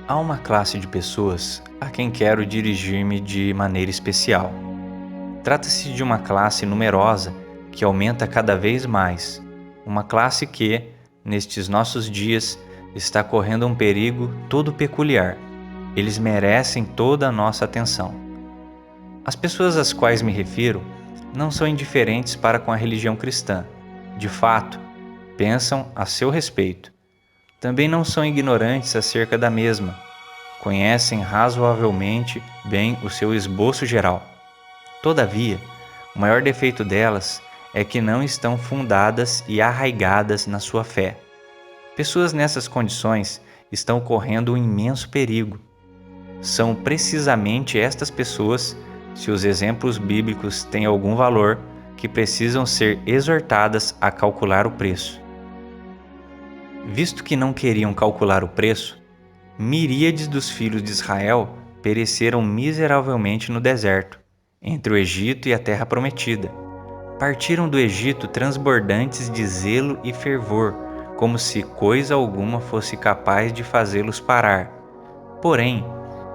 Há uma classe de pessoas a quem quero dirigir-me de maneira especial. Trata-se de uma classe numerosa que aumenta cada vez mais, uma classe que, nestes nossos dias, está correndo um perigo todo peculiar. Eles merecem toda a nossa atenção. As pessoas às quais me refiro não são indiferentes para com a religião cristã. De fato, pensam a seu respeito. Também não são ignorantes acerca da mesma. Conhecem razoavelmente bem o seu esboço geral. Todavia, o maior defeito delas é que não estão fundadas e arraigadas na sua fé. Pessoas nessas condições estão correndo um imenso perigo. São precisamente estas pessoas, se os exemplos bíblicos têm algum valor, que precisam ser exortadas a calcular o preço. Visto que não queriam calcular o preço, miríades dos filhos de Israel pereceram miseravelmente no deserto, entre o Egito e a terra prometida. Partiram do Egito transbordantes de zelo e fervor, como se coisa alguma fosse capaz de fazê-los parar. Porém,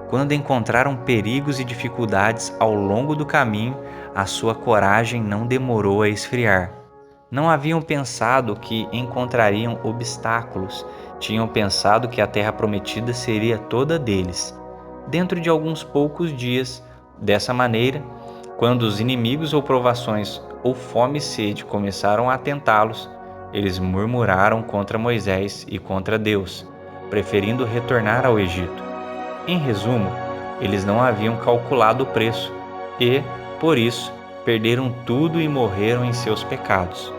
quando encontraram perigos e dificuldades ao longo do caminho, a sua coragem não demorou a esfriar. Não haviam pensado que encontrariam obstáculos, tinham pensado que a terra prometida seria toda deles. Dentro de alguns poucos dias, dessa maneira, quando os inimigos ou provações ou fome e sede começaram a tentá-los, eles murmuraram contra Moisés e contra Deus, preferindo retornar ao Egito. Em resumo, eles não haviam calculado o preço e, por isso, perderam tudo e morreram em seus pecados.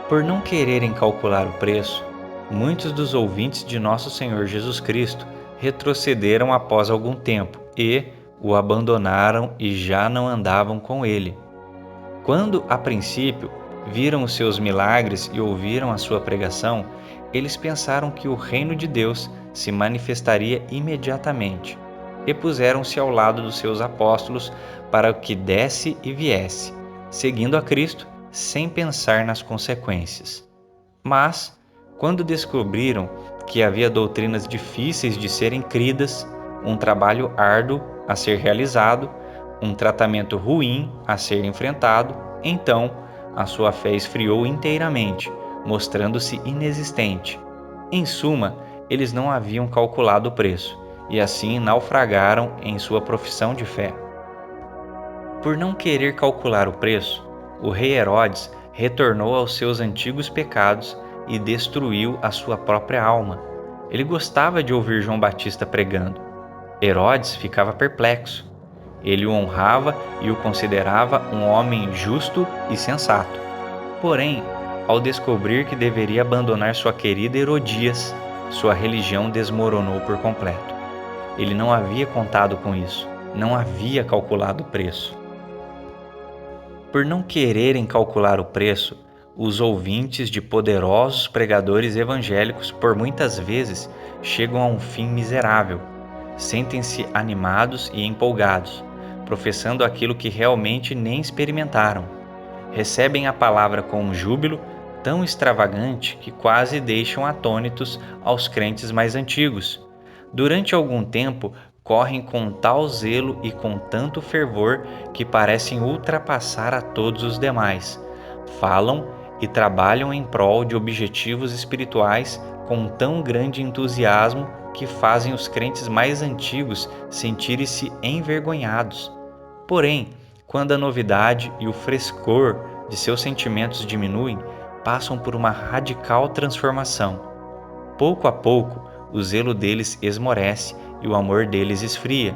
Por não quererem calcular o preço, muitos dos ouvintes de nosso Senhor Jesus Cristo retrocederam após algum tempo e o abandonaram e já não andavam com ele. Quando, a princípio, viram os seus milagres e ouviram a sua pregação, eles pensaram que o reino de Deus se manifestaria imediatamente e puseram-se ao lado dos seus apóstolos para que desse e viesse, seguindo a Cristo sem pensar nas consequências. Mas, quando descobriram que havia doutrinas difíceis de serem cridas, um trabalho árduo a ser realizado, um tratamento ruim a ser enfrentado, então a sua fé esfriou inteiramente, mostrando-se inexistente. Em suma, eles não haviam calculado o preço, e assim naufragaram em sua profissão de fé. Por não querer calcular o preço, o rei Herodes retornou aos seus antigos pecados e destruiu a sua própria alma. Ele gostava de ouvir João Batista pregando. Herodes ficava perplexo. Ele o honrava e o considerava um homem justo e sensato. Porém, ao descobrir que deveria abandonar sua querida Herodias, sua religião desmoronou por completo. Ele não havia contado com isso, não havia calculado o preço. Por não quererem calcular o preço, os ouvintes de poderosos pregadores evangélicos por muitas vezes chegam a um fim miserável. Sentem-se animados e empolgados, professando aquilo que realmente nem experimentaram. Recebem a palavra com um júbilo tão extravagante que quase deixam atônitos aos crentes mais antigos. Durante algum tempo, correm com tal zelo e com tanto fervor que parecem ultrapassar a todos os demais. Falam e trabalham em prol de objetivos espirituais com tão grande entusiasmo que fazem os crentes mais antigos sentirem-se envergonhados. Porém, quando a novidade e o frescor de seus sentimentos diminuem, passam por uma radical transformação. Pouco a pouco, o zelo deles esmorece e o amor deles esfria.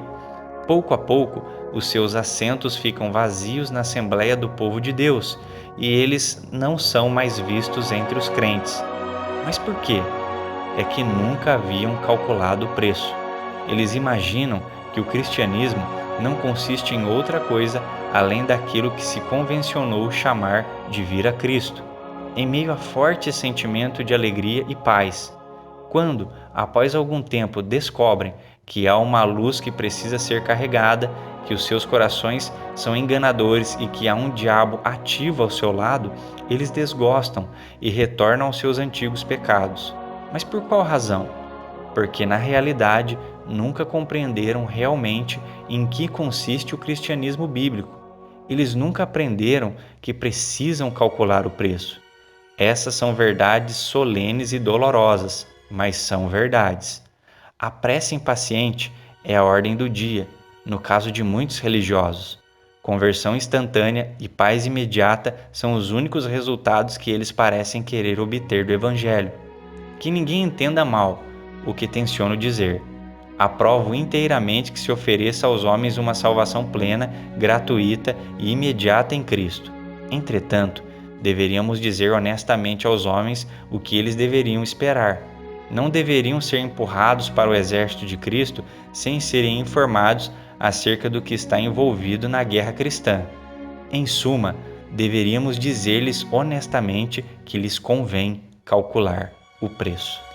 Pouco a pouco, os seus assentos ficam vazios na Assembleia do povo de Deus e eles não são mais vistos entre os crentes. Mas por quê? É que nunca haviam calculado o preço. Eles imaginam que o cristianismo não consiste em outra coisa além daquilo que se convencionou chamar de vir a Cristo, em meio a forte sentimento de alegria e paz. Quando, após algum tempo, descobrem que há uma luz que precisa ser carregada, que os seus corações são enganadores e que há um diabo ativo ao seu lado, eles desgostam e retornam aos seus antigos pecados. Mas por qual razão? porque na realidade nunca compreenderam realmente em que consiste o cristianismo bíblico. Eles nunca aprenderam que precisam calcular o preço. Essas são verdades solenes e dolorosas, mas são verdades. A prece impaciente é a ordem do dia, no caso de muitos religiosos. Conversão instantânea e paz imediata são os únicos resultados que eles parecem querer obter do Evangelho. Que ninguém entenda mal o que tenciono dizer. Aprovo inteiramente que se ofereça aos homens uma salvação plena, gratuita e imediata em Cristo. Entretanto, deveríamos dizer honestamente aos homens o que eles deveriam esperar. Não deveriam ser empurrados para o exército de Cristo sem serem informados acerca do que está envolvido na guerra cristã. Em suma, deveríamos dizer-lhes honestamente que lhes convém calcular o preço.